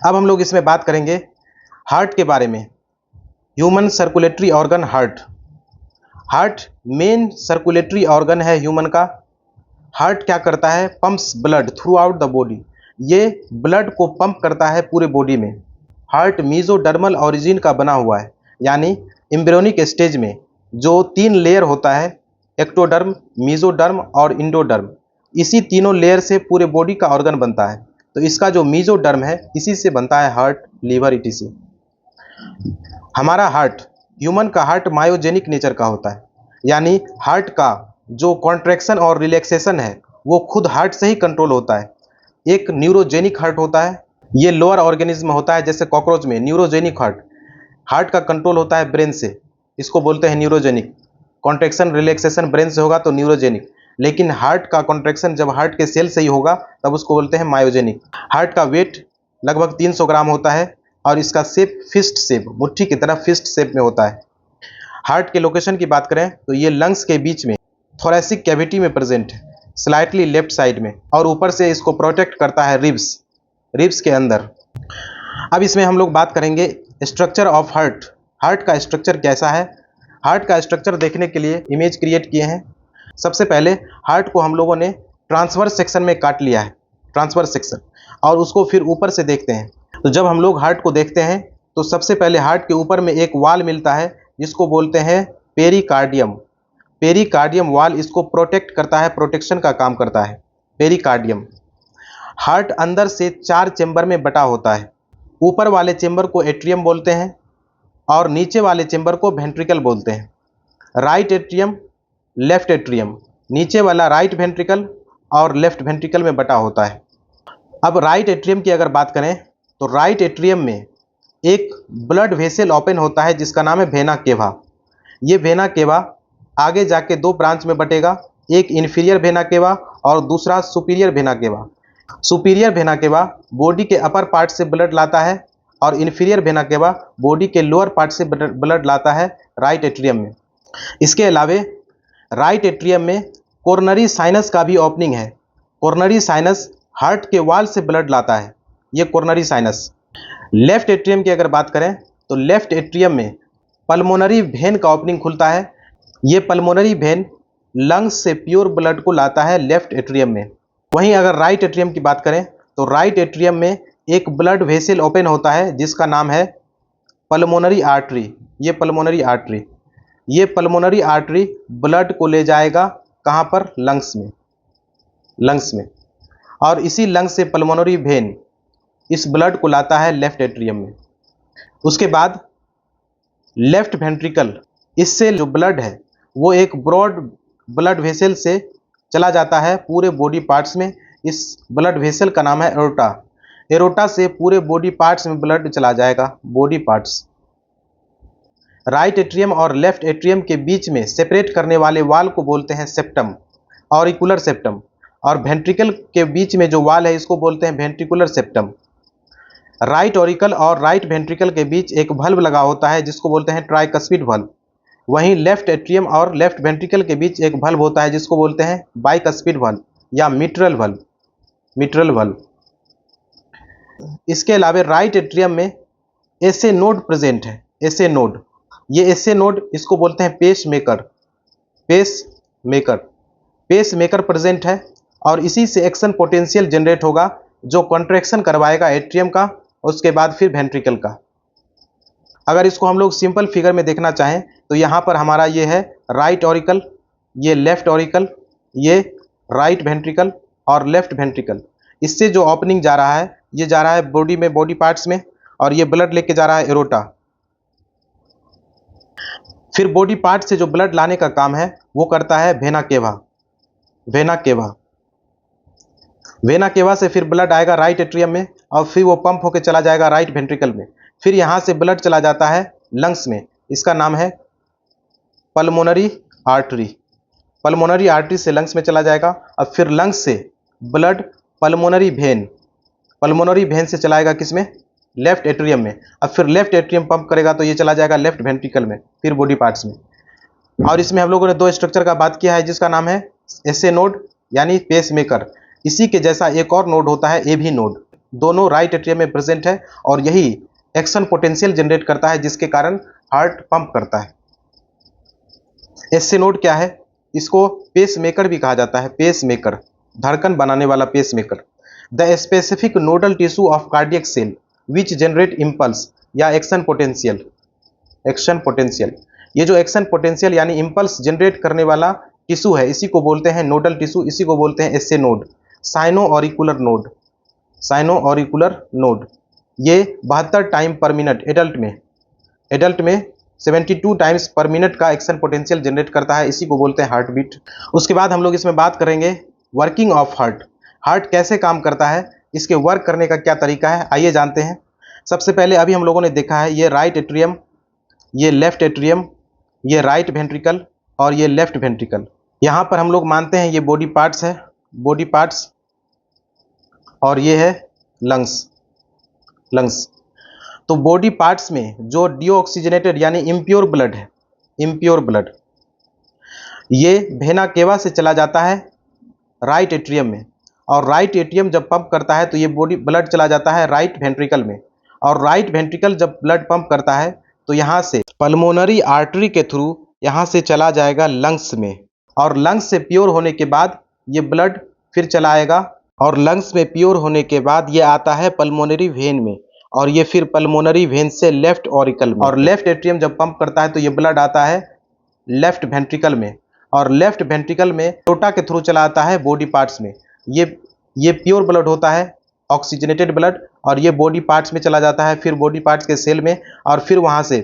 अब हम लोग इसमें बात करेंगे हार्ट के बारे में। Human circulatory organ heart. Heart main circulatory organ है ह्यूमन का। हार्ट क्या करता है? Pumps blood through out the body. ये ब्लड को पंप करता है पूरे बॉडी में। हार्ट मीजोडर्मल ओरिजिन का बना हुआ है, यानी एम्ब्रियोनिक स्टेज में जो 3 लेयर होता है, एक्टोडर्म, मीजोडर्म और इंडोडर्म, इसी तीनों लेयर से पूरे बॉडी का ऑर्गन बनता है। तो इसका जो मीजोडर्म है इसी से बनता है हार्ट, लीवर, इटीसी। हमारा हार्ट, ह्यूमन का हार्ट मायोजेनिक नेचर का होता है, यानी हार्ट का जो कॉन्ट्रैक्शन और रिलैक्सेशन है वो खुद हार्ट से ही कंट्रोल होता है। एक न्यूरोजेनिक हार्ट होता है, ये लोअर ऑर्गेनिज्म होता है, जैसे कॉकरोच में न्यूरोजेनिक हार्ट। हार्ट का कंट्रोल होता है ब्रेन से, इसको बोलते हैं न्यूरोजेनिक। कॉन्ट्रैक्शन रिलैक्सेशन ब्रेन से होगा तो न्यूरोजेनिक, लेकिन हार्ट का कॉन्ट्रैक्शन जब हार्ट के सेल से ही होगा तब उसको बोलते हैं मायोजेनिक। हार्ट का वेट लगभग 300 ग्राम होता है और इसका शेप फिस्ट शेप, मुट्ठी की तरह फिस्ट शेप में होता है। हार्ट के लोकेशन की बात करें तो ये लंग्स के बीच में थोरैसिक कैविटी में प्रेजेंट है, स्लाइटली लेफ्ट साइड में, और ऊपर से इसको प्रोटेक्ट करता है रिब्स के अंदर। अब इसमें हम लोग बात करेंगे स्ट्रक्चर ऑफ हार्ट। हार्ट का स्ट्रक्चर कैसा है? हार्ट का स्ट्रक्चर देखने के लिए इमेज क्रिएट किए हैं। सबसे पहले हार्ट को हम लोगों ने ट्रांसवर्स सेक्शन में काट लिया है, ट्रांसवर्स सेक्शन, और उसको फिर ऊपर से देखते हैं। तो जब हम लोग हार्ट को देखते हैं तो सबसे पहले हार्ट के ऊपर में एक वाल मिलता है जिसको बोलते हैं पेरिकार्डियम। पेरिकार्डियम वाल इसको प्रोटेक्ट करता है, प्रोटेक्शन का काम करता है पेरिकार्डियम। हार्ट अंदर से 4 चेंबर में बटा होता है। ऊपर वाले चेंबर को एट्रियम बोलते हैं और नीचे वाले चेंबर को वेंट्रिकल बोलते हैं। राइट एट्रियम, लेफ्ट एट्रियम, नीचे वाला राइट वेंट्रिकल और लेफ्ट वेंट्रिकल में बटा होता है। अब राइट एट्रियम की अगर बात करें तो राइट एट्रियम में एक ब्लड वेसल ओपन होता है जिसका नाम है वेना केवा। ये वेना केवा आगे जाके 2 ब्रांच में बटेगा, एक इन्फीरियर वेना केवा और दूसरा superior vena cava. Superior vena cava body के अपर पार्ट से ब्लड लाता है और इन्फीरियर वेना केवा बॉडी के लोअर पार्ट से ब्लड लाता है राइट एट्रियम में। इसके अलावे राइट एट्रियम में कोरोनरी साइनस का भी ओपनिंग है। कोरोनरी साइनस हार्ट के वाल से ब्लड लाता है, ये कोरोनरी साइनस। लेफ्ट एट्रियम की अगर बात करें तो लेफ्ट एट्रियम में पल्मोनरी वेन का ओपनिंग खुलता है। ये पल्मोनरी वेन लंग्स से प्योर ब्लड को लाता है लेफ्ट एट्रियम में। वहीं अगर राइट एट्रियम की बात करें तो राइट एट्रियम में एक ब्लड वेसल ओपन होता है जिसका नाम है पल्मोनरी आर्टरी। ये पल्मोनरी आर्टरी, ये पल्मोनरी आर्टरी ब्लड को ले जाएगा कहाँ पर? लंग्स में, लंग्स में, और इसी लंग्स से पल्मोनरी वेन इस ब्लड को लाता है लेफ्ट एट्रियम में। उसके बाद लेफ्ट वेंट्रिकल, इससे जो ब्लड है वो एक ब्रॉड ब्लड वेसल से चला जाता है पूरे बॉडी पार्ट्स में। इस ब्लड वेसल का नाम है एरोटा। एरोटा से पूरे बॉडी पार्ट्स में ब्लड चला जाएगा, बॉडी पार्ट्स। राइट एट्रियम और लेफ्ट एट्रियम के बीच में सेपरेट करने वाले वाल को बोलते हैं सेप्टम, ऑरिकुलर सेप्टम, और वेंट्रिकल के बीच में जो वाल है इसको बोलते हैं वेंट्रिकुलर सेप्टम। राइट ऑरिकल और राइट वेंट्रिकल के बीच एक वल्व लगा होता है जिसको बोलते हैं ट्राइकस्पिड वल्व। वहीं लेफ्ट एट्रियम और लेफ्ट वेंट्रिकल के बीच एक वल्व होता है जिसको बोलते हैं बाइकस्पिड वल्व या मिट्रल वल्व, मिट्रल वल्व। इसके अलावा राइट एट्रियम में एसे नोड प्रेजेंट है, एसे नोड। ये एसे नोड इसको बोलते हैं pacemaker, pacemaker, pacemaker present है और इसी से एक्शन पोटेंशियल जनरेट होगा जो कॉन्ट्रैक्शन करवाएगा एट्रियम का, उसके बाद फिर वेंट्रिकल का। अगर इसको हम लोग सिंपल फिगर में देखना चाहें तो यहाँ पर हमारा ये है राइट ऑरिकल, ये लेफ्ट ऑरिकल, ये राइट वेंट्रिकल और लेफ्ट वेंट्रिकल। इससे जो ओपनिंग जा रहा है ये जा रहा है बॉडी में, बॉडी पार्ट्स में, और ये ब्लड लेके जा रहा है एरोटा। फिर बॉडी पार्ट से जो ब्लड लाने का काम है वो करता है vena cava, vena cava. Vena cava से फिर ब्लड आएगा राइट एट्रियम में और फिर वो पंप होकर चला जाएगा राइट वेंट्रिकल में। फिर यहाँ से ब्लड चला जाता है लंग्स में, इसका नाम है पल्मोनरी आर्टरी। पल्मोनरी आर्टरी से लंग्स में चला जाएगा और फिर लंग्स से blood pulmonary vein, pulmonary vein से चलाएगा किसमें? लेफ्ट एट्रियम में। अब फिर लेफ्ट एट्रियम पंप करेगा तो ये चला जाएगा लेफ्ट वेंट्रिकल में, फिर बॉडी पार्ट्स में। और इसमें हम लोगों ने 2 स्ट्रक्चर का बात किया है जिसका नाम है एसे नोड यानी पेस मेकर। इसी के जैसा एक और नोड होता है एवी नोड। दोनों राइट एट्रियम में प्रेजेंट है और यही एक्शन पोटेंशियल जनरेट करता है जिसके कारण हार्ट पंप करता है। एसए नोड क्या है? इसको पेस मेकर भी कहा जाता है, पेस मेकर, धड़कन बनाने वाला pacemaker. The specific nodal tissue of cardiac cell which generate impulse या एक्शन पोटेंशियल। एक्शन पोटेंशियल, ये जो एक्शन पोटेंशियल यानी इम्पल्स जनरेट करने वाला टिश्यू है इसी को बोलते हैं नोडल टिश्यू, इसी को बोलते हैं SA node, sino auricular node, sino auricular node. ये 72 टाइम पर मिनट एडल्ट में 72 टाइम्स पर मिनट का एक्शन पोटेंशियल जनरेट करता है, इसी को बोलते हैं हार्ट बीट। उसके बाद हम लोग इसमें बात करेंगे वर्किंग ऑफ हार्ट, हार्ट कैसे काम करता है, इसके वर्क करने का क्या तरीका है, आइए जानते हैं। सबसे पहले अभी हम लोगों ने देखा है ये राइट एट्रियम, ये लेफ्ट एट्रियम, ये राइट वेंट्रिकल और ये लेफ्ट वेंट्रिकल। यहाँ पर हम लोग मानते हैं ये बॉडी पार्ट्स है, बॉडी पार्ट्स, और ये है लंग्स, लंग्स। तो बॉडी पार्ट्स में जो डीऑक्सीजनेटेड यानी इम्प्योर ब्लड है, इम्प्योर ब्लड, ये वेना केवा से चला जाता है राइट एट्रियम में, और राइट एट्रियम जब पंप करता है तो ये बॉडी ब्लड चला जाता है राइट वेंट्रिकल में, और राइट वेंट्रिकल जब ब्लड पंप करता है तो यहाँ से पल्मोनरी आर्टरी के थ्रू यहाँ से चला जाएगा लंग्स में, और लंग्स से प्योर होने के बाद ये ब्लड फिर चलाएगा, और लंग्स में प्योर होने के बाद ये आता है पल्मोनरी वेन में, और ये फिर पल्मोनरी वेन से लेफ्ट ऑरिकल में, और लेफ्ट एट्रियम जब पंप करता है तो ये ब्लड आता है लेफ्ट वेंट्रिकल में, और लेफ्ट वेंट्रिकल में एरोटा के थ्रू चला आता है बॉडी पार्ट्स में। ये प्योर ब्लड होता है, ऑक्सीजनेटेड ब्लड, और ये बॉडी पार्ट्स में चला जाता है, फिर बॉडी पार्ट्स के सेल में, और फिर वहाँ से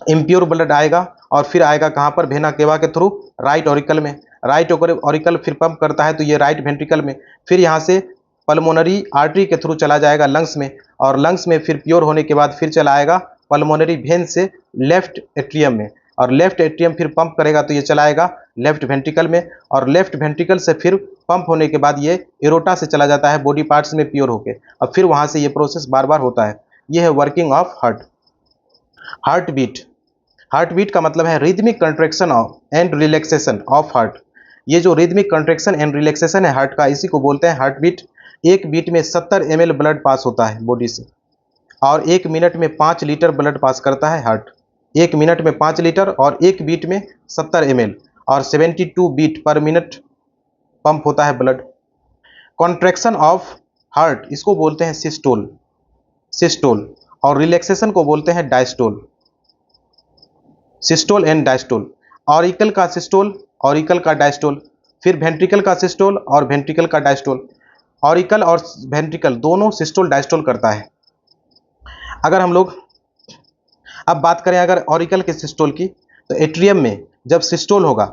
इम्प्योर ब्लड आएगा, और फिर आएगा कहाँ पर, वेना केवा के थ्रू राइट ऑरिकल में, राइट ऑरिकल फिर पंप करता है तो ये राइट वेंट्रिकल में, फिर यहाँ से पल्मोनरी आर्टरी के थ्रू चला जाएगा लंग्स में, और लंग्स में फिर प्योर होने के बाद फिर चला आएगा पल्मोनरी वेन से लेफ्ट एट्रियम में, और लेफ्ट एट्रियम फिर पंप करेगा तो ये चलाएगा लेफ्ट वेंट्रिकल में, और लेफ्ट वेंट्रिकल से फिर पंप होने के बाद ये एरोटा से चला जाता है बॉडी पार्ट्स में प्योर होके, और फिर वहाँ से ये प्रोसेस बार बार होता है। ये है working of heart. Heartbeat, heartbeat का मतलब है rhythmic contraction and relaxation of heart. ये जो रिदमिक कंट्रैक्शन एंड रिलैक्सेशन है हार्ट का, इसी को बोलते हैं हार्ट बीट। एक बीट में 70 ml ब्लड पास होता है बॉडी से, और एक मिनट में 5 लीटर ब्लड पास करता है हार्ट। एक मिनट में 5 लीटर और एक बीट में 70 ml, और 72 बीट पर मिनट पंप होता है ब्लड। कॉन्ट्रैक्शन ऑफ हार्ट इसको बोलते हैं सिस्टोल, सिस्टोल, और रिलैक्सेशन को बोलते हैं diastole, systole and diastole. Auricle का सिस्टोल, ऑरिकल का डायस्टोल, फिर वेंट्रिकल का सिस्टोल और वेंट्रिकल का डायस्टोल। ऑरिकल और वेंट्रिकल दोनों सिस्टोल डायस्टोल करता है। अगर हम लोग अब बात करें अगर ऑरिकल के सिस्टोल की, तो एट्रियम में जब सिस्टोल होगा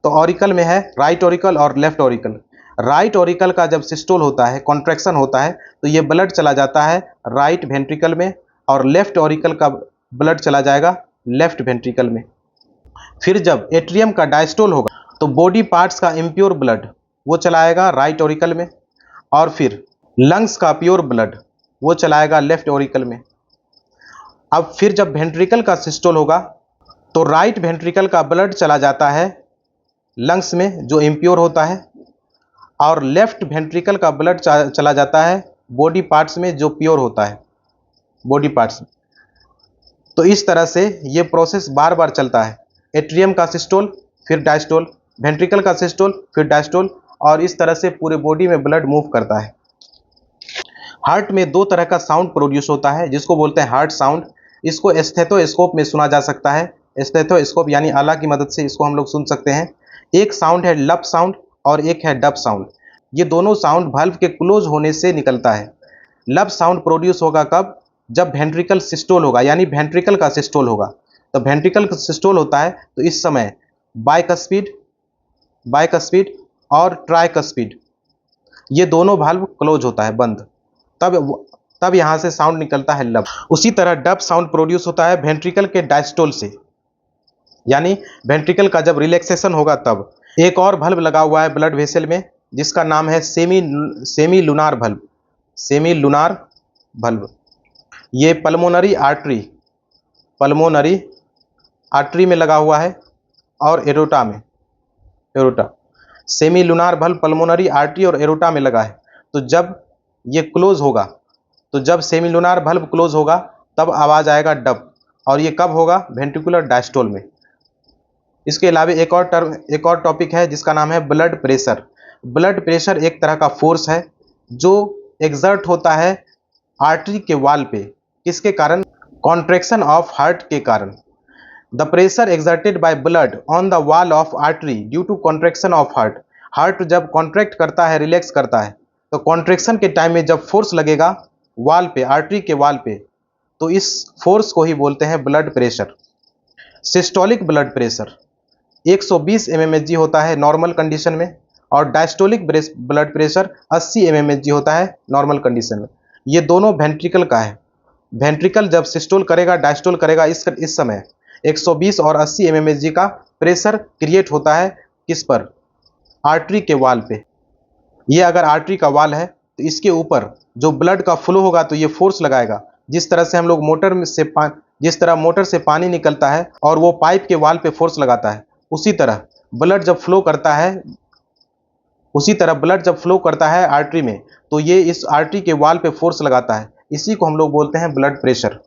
तो ऑरिकल में है राइट ऑरिकल और लेफ्ट ऑरिकल। राइट ऑरिकल का जब सिस्टोल होता है, कॉन्ट्रैक्शन होता है, तो ये ब्लड चला जाता है राइट वेंट्रिकल में, और लेफ्ट ऑरिकल का ब्लड चला जाएगा लेफ्ट वेंट्रिकल में। फिर जब एट्रियम का डायस्टोल होगा तो बॉडी पार्ट्स का इम्प्योर ब्लड वो चलाएगा राइट ऑरिकल में, और फिर लंग्स का प्योर ब्लड वो चलाएगा लेफ्ट ऑरिकल में। अब फिर जब वेंट्रिकल का सिस्टोल होगा तो राइट वेंट्रिकल का ब्लड चला जाता है लंग्स में जो इम्प्योर होता है, और लेफ्ट वेंट्रिकल का ब्लड चला जाता है बॉडी पार्ट्स में जो प्योर होता है, बॉडी पार्ट्स में। तो इस तरह से ये प्रोसेस बार बार चलता है, एट्रियम का सिस्टोल फिर डायस्टोल, वेंट्रिकल का सिस्टोल फिर डायस्टोल, और इस तरह से पूरे बॉडी में ब्लड मूव करता है। हार्ट में 2 तरह का साउंड प्रोड्यूस होता है जिसको बोलते हैं हार्ट साउंड। इसको स्टेथोस्कोप में सुना जा सकता है, स्टेथोस्कोप यानी आला की मदद से इसको हम लोग सुन सकते हैं। एक साउंड है लप साउंड और एक है डब साउंड। ये दोनों साउंड वाल्व के क्लोज होने से निकलता है। लब साउंड प्रोड्यूस होगा कब, जब वेंट्रिकल सिस्टोल होगा, यानी वेंट्रिकल का सिस्टोल होगा। तो वेंट्रिकल का सिस्टोल होता है तो इस समय बाइकस्पीड और ट्राइकस्पीड ये दोनों वाल्व क्लोज होता है, बंद, तब यहाँ से साउंड निकलता है लब। उसी तरह डब साउंड प्रोड्यूस होता है वेंट्रिकल के डायस्टोल से, यानी वेंट्रिकल का जब रिलैक्सेशन होगा तब। एक और वाल्व लगा हुआ है ब्लड वेसल में जिसका नाम है semi lunar valve, semi lunar valve. ये पल्मोनरी आर्टरी में लगा हुआ है और aorta semi lunar valve pulmonary artery और एरोटा में लगा है। तो जब ये क्लोज होगा, तो जब सेमिलुनार बल्ब क्लोज होगा तब आवाज़ आएगा डब, और ये कब होगा? वेंट्रिकुलर डायस्टोल में। इसके अलावा एक और टॉपिक है जिसका नाम है ब्लड प्रेशर। ब्लड प्रेशर एक तरह का फोर्स है जो एग्जर्ट होता है आर्टरी के वाल पे। किसके कारण? कॉन्ट्रैक्शन ऑफ हार्ट के कारण। The pressure exerted by blood on the wall of artery due to contraction of heart. Heart जब कॉन्ट्रैक्ट करता है, रिलैक्स करता है, तो कॉन्ट्रैक्शन के टाइम में जब फोर्स लगेगा वाल पे, आर्टरी के वाल पे, तो इस फोर्स को ही बोलते हैं blood pressure. Systolic blood pressure 120 mmHg होता है नॉर्मल कंडीशन में, और डायस्टोलिक ब्लड प्रेशर 80 mmHg होता है नॉर्मल कंडीशन में। ये दोनों वेंट्रिकल का है। वेंट्रिकल जब सिस्टोल करेगा, डायस्टोल करेगा, इस समय 120 और 80 mmHg का प्रेशर क्रिएट होता है। किस पर? आर्टरी के वाल पे। ये अगर आर्टरी का वाल है तो इसके ऊपर जो ब्लड का फ्लो होगा तो ये फोर्स लगाएगा। जिस तरह से हम लोग जिस तरह मोटर से पानी निकलता है और वो पाइप के वाल पे फोर्स लगाता है, उसी तरह ब्लड जब फ्लो करता है आर्टरी में, तो ये इस आर्टरी के वाल पे फोर्स लगाता है। इसी को हम लोग बोलते हैं ब्लड प्रेशर।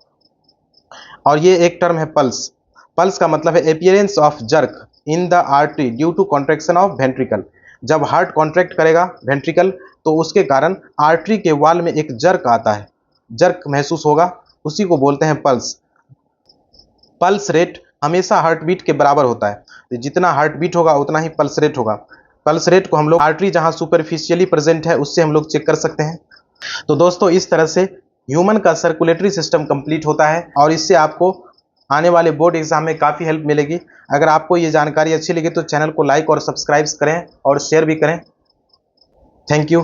और ये एक टर्म है पल्स। पल्स का मतलब है appearance of jerk in the artery due to contraction of ventricle. जब हार्ट कॉन्ट्रैक्ट करेगा वेंट्रिकल, तो उसके कारण आर्टरी के वाल में एक जर्क आता है, जर्क महसूस होगा, उसी को बोलते हैं पल्स। पल्स रेट हमेशा हार्ट बीट के बराबर होता है, तो जितना हार्ट बीट होगा उतना ही पल्स रेट होगा। पल्स रेट को हम लोग आर्टरी जहां सुपरफिशियली प्रेजेंट है उससे हम लोग चेक कर सकते हैं। तो दोस्तों, इस तरह से ह्यूमन का सर्कुलेटरी सिस्टम कंप्लीट होता है, और इससे आपको आने वाले बोर्ड एग्जाम में काफ़ी हेल्प मिलेगी। अगर आपको ये जानकारी अच्छी लगी तो चैनल को लाइक और सब्सक्राइब करें और शेयर भी करें। Thank you.